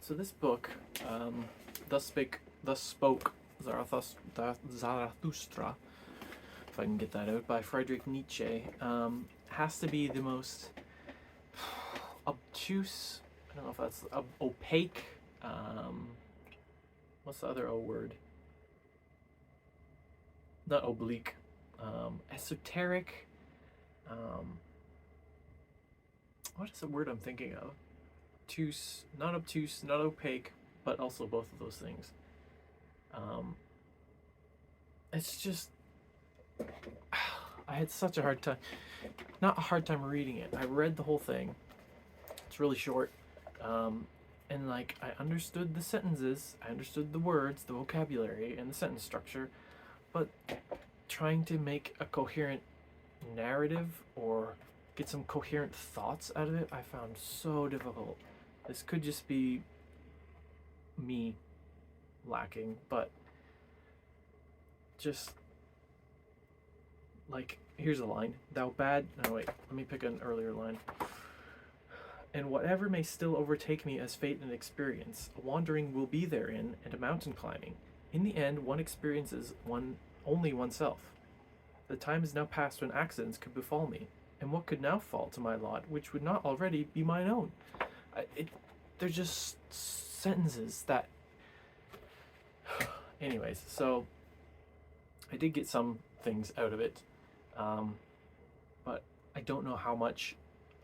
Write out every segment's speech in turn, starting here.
So this book, Thus Spoke Zarathustra, if I can get that out, by Friedrich Nietzsche, has to be the most obtuse, I don't know if that's opaque, what's the other O word? Not oblique, esoteric, what is the word I'm thinking of? Obtuse, not opaque, but also both of those things. It's just, I had such a hard time, not a hard time reading it. I read the whole thing. It's really short. And like, I understood the sentences, I understood the words, the vocabulary, and the sentence structure, but trying to make a coherent narrative or get some coherent thoughts out of it, I found so difficult. This could just be me lacking, but just like, here's a line. Thou bad, no wait, let me pick an earlier line. And whatever may still overtake me as fate and experience, a wandering will be therein, and a mountain climbing. In the end, one experiences only oneself. The time is now past when accidents could befall me, and what could now fall to my lot which would not already be mine own? They're just sentences that... Anyways, so I did get some things out of it, but I don't know how much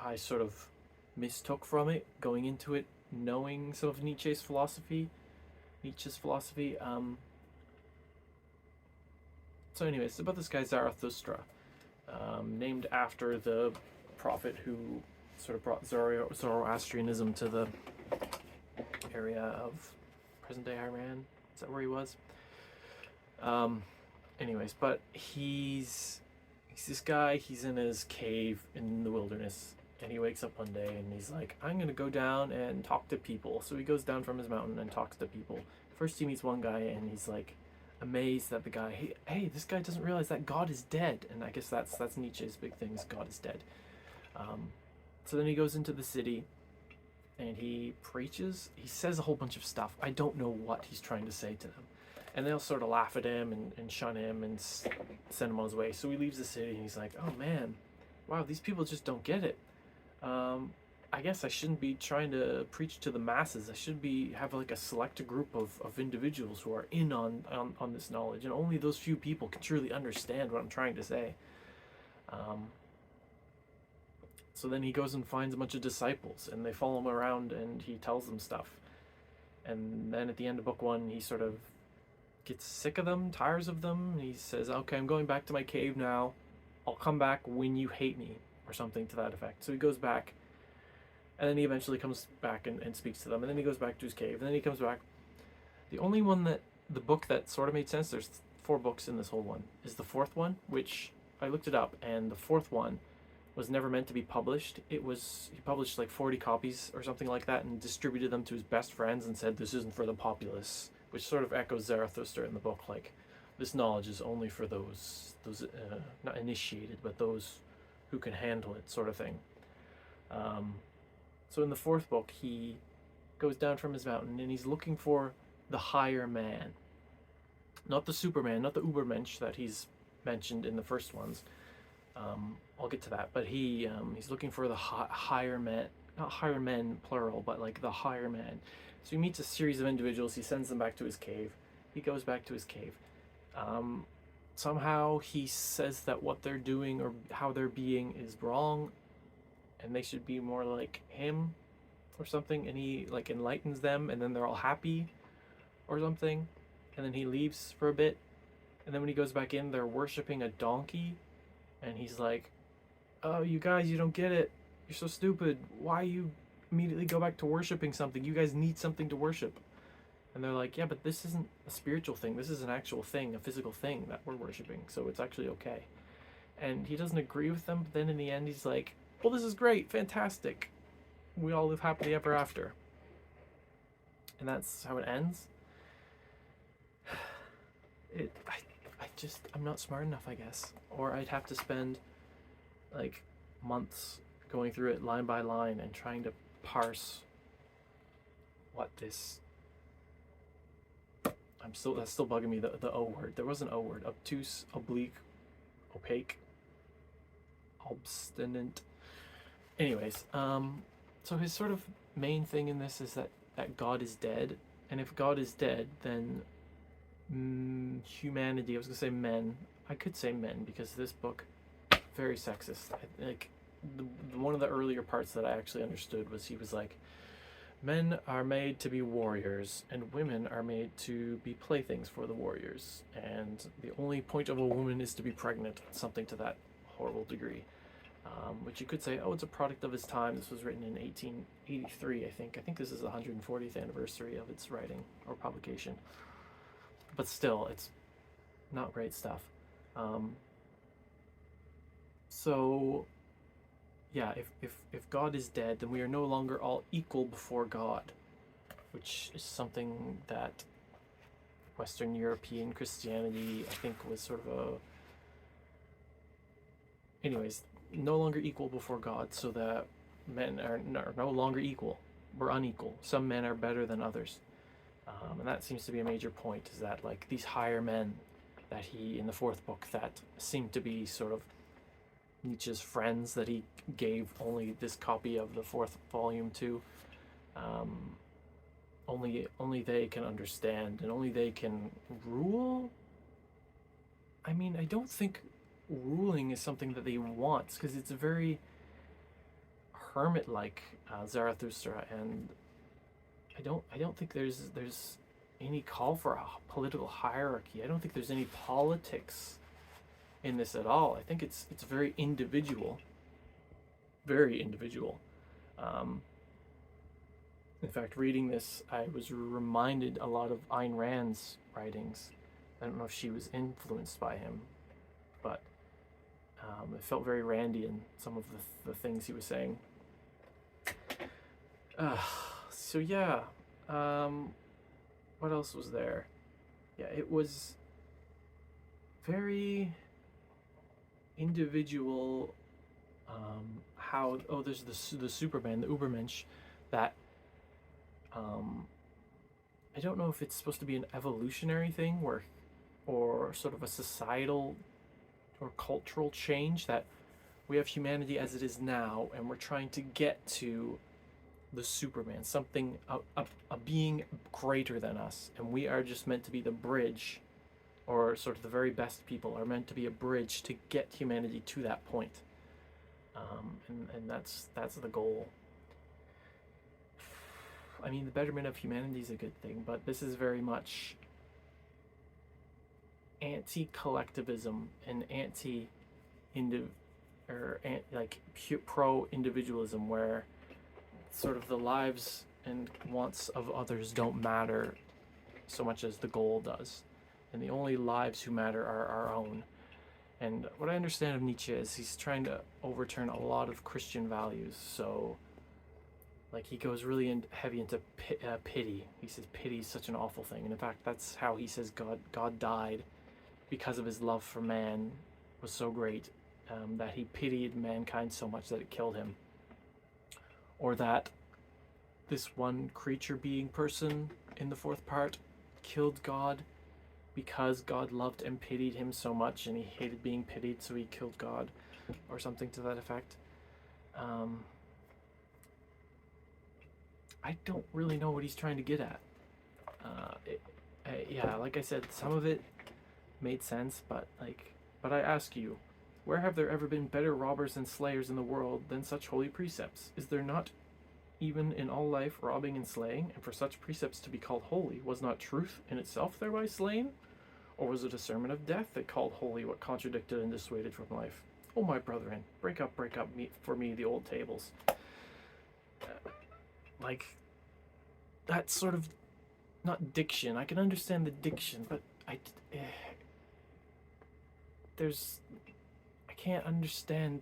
I sort of mistook from it going into it, knowing some of Nietzsche's philosophy. So anyways, it's about this guy Zarathustra, named after the prophet who sort of brought Zoroastrianism to the area of present-day Iran. Is that where he was? Anyways, but he's this guy, he's in his cave in the wilderness, and he wakes up one day and he's like, I'm gonna go down and talk to people. So he goes down from his mountain and talks to people. First he meets one guy and he's like amazed that the guy, hey, this guy doesn't realize that God is dead. And I guess that's Nietzsche's big thing, is God is dead. So then he goes into the city and he preaches. He says a whole bunch of stuff. I don't know what he's trying to say to them. And they'll sort of laugh at him and shun him and send him on his way. So he leaves the city and he's like, oh man, wow, these people just don't get it. I guess I shouldn't be trying to preach to the masses. I should have like a select group of individuals who are in on this knowledge, and only those few people can truly understand what I'm trying to say. So then he goes and finds a bunch of disciples, and they follow him around, and he tells them stuff. And then at the end of book one, he sort of gets sick of them, tires of them, and he says, okay, I'm going back to my cave now. I'll come back when you hate me, or something to that effect. So he goes back, and then he eventually comes back and speaks to them, and then he goes back to his cave, and then he comes back. The only one the book that sort of made sense, there's 4 books in this whole one, is the 4th one, which I looked it up, and the 4th one was never meant to be published. He published like 40 copies or something like that and distributed them to his best friends and said, this isn't for the populace, which sort of echoes Zarathustra in the book, like, this knowledge is only for those not initiated, but those who can handle it, sort of thing. So in the 4th book, he goes down from his mountain and he's looking for the higher man. Not the Superman, not the Ubermensch that he's mentioned in the first ones. I'll get to that, but he's looking for the higher man, not higher men plural, but like the higher man. So he meets a series of individuals, he sends them back to his cave, he goes back to his cave. Somehow he says that what they're doing or how they're being is wrong, and they should be more like him or something, and he like enlightens them, and then they're all happy or something, and then he leaves for a bit, and then when he goes back in, they're worshiping a donkey, and he's like, oh, you guys, you don't get it, you're so stupid, why you immediately go back to worshiping something? You guys need something to worship. And they're like, yeah, but this isn't a spiritual thing, this is an actual thing, a physical thing that we're worshiping, so it's actually okay. And he doesn't agree with them, but then in the end he's like, well, this is great, fantastic, we all live happily ever after. And that's how it ends. I'm not smart enough, I guess. Or I'd have to spend like months going through it line by line and trying to parse what this. That's still bugging me. The O word. There was an O word. Obtuse, oblique, opaque, obstinate. Anyways, so his sort of main thing in this is that God is dead, and if God is dead, then humanity. I was gonna say men. I could say men because this book very sexist. Like one of the earlier parts that I actually understood was he was like, men are made to be warriors, and women are made to be playthings for the warriors, and the only point of a woman is to be pregnant, something to that horrible degree. Which you could say, oh, it's a product of his time. This was written in 1883, I think. I think this is the 140th anniversary of its writing or publication. But still, it's not great stuff. So, yeah, if God is dead, then we are no longer all equal before God, which is something that Western European Christianity, I think, was sort of a... Anyways, no longer equal before God, so that men are no longer equal. We're unequal. Some men are better than others. And that seems to be a major point, is that like these higher men that he, in the fourth book, that seem to be sort of Nietzsche's friends that he gave only this copy of the fourth volume to, only they can understand, and only they can rule. I mean, I don't think ruling is something that they want, because it's a very hermit-like Zarathustra, and I don't think there's any call for a political hierarchy. I don't think there's any politics in this at all. I think it's very individual, very individual. In fact, reading this, I was reminded a lot of Ayn Rand's writings. I don't know if she was influenced by him, but it felt very Randian, some of the things he was saying. So yeah, what else was there? Yeah, it was very individual. How there's the Superman, the Ubermensch, that I don't know if it's supposed to be an evolutionary thing, or sort of a societal or cultural change, that we have humanity as it is now, and we're trying to get to the Superman, something, a being greater than us, and we are just meant to be the bridge, or sort of the very best people are meant to be a bridge to get humanity to that point. And that's the goal. I mean, the betterment of humanity is a good thing, but this is very much anti-collectivism and pro-individualism, where sort of the lives and wants of others don't matter so much as the goal does, and the only lives who matter are our own. And what I understand of Nietzsche is he's trying to overturn a lot of Christian values. So like he goes really heavy into pity. He says pity is such an awful thing, and in fact that's how he says God died, because of his love for man was so great, that he pitied mankind so much that it killed him. Or that this one creature being person in the fourth part killed God because God loved and pitied him so much, and he hated being pitied, so he killed God, or something to that effect. I don't really know what he's trying to get at. Yeah, like I said, some of it made sense, but I ask you, where have there ever been better robbers and slayers in the world than such holy precepts? Is there not even in all life robbing and slaying? And for such precepts to be called holy, was not truth in itself thereby slain? Or was it a sermon of death that called holy what contradicted and dissuaded from life? Oh, my brethren, break up for me the old tables. Like, that sort of, not diction, I can understand the diction, but I can't understand.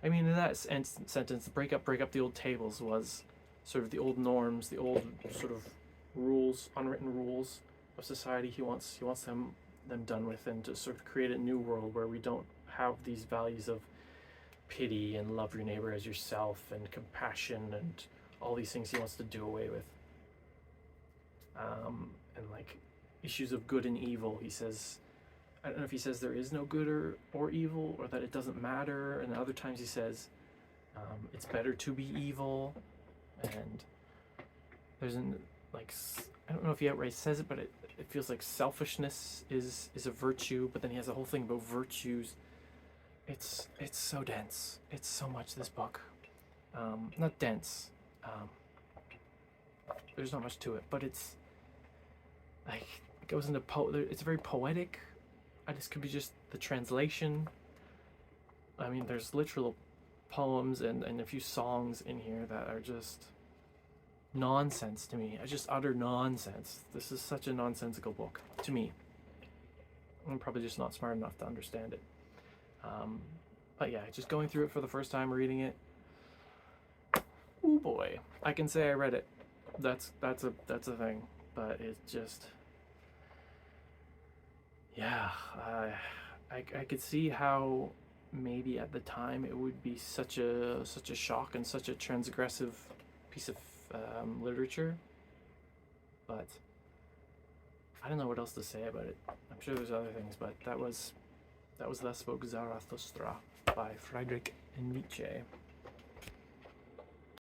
I mean, in that sentence, break up the old tables was sort of the old norms, the old sort of rules, unwritten rules of society. He wants them done with, and to sort of create a new world where we don't have these values of pity and love your neighbor as yourself and compassion and all these things he wants to do away with. and like issues of good and evil. He says, I don't know if he says there is no good or evil, or that it doesn't matter, and other times he says it's better to be evil, and there's an like I don't know if he outright says it, but it feels like selfishness is a virtue, but then he has a whole thing about virtues. It's so dense. It's so much, this book. Not dense. There's not much to it, but it's like it goes into it's very poetic. This could be just the translation. I mean, there's literal poems and a few songs in here that are just nonsense to me. I just utter nonsense. This is such a nonsensical book to me. I'm probably just not smart enough to understand it. But yeah, just going through it for the first time, reading it. Oh boy, I can say I read it. That's a thing. But it just, yeah, I could see how maybe at the time it would be such a shock and such a transgressive piece of literature, but I don't know what else to say about it. I'm sure there's other things, but that was Thus Spoke Zarathustra by Friedrich and Nietzsche.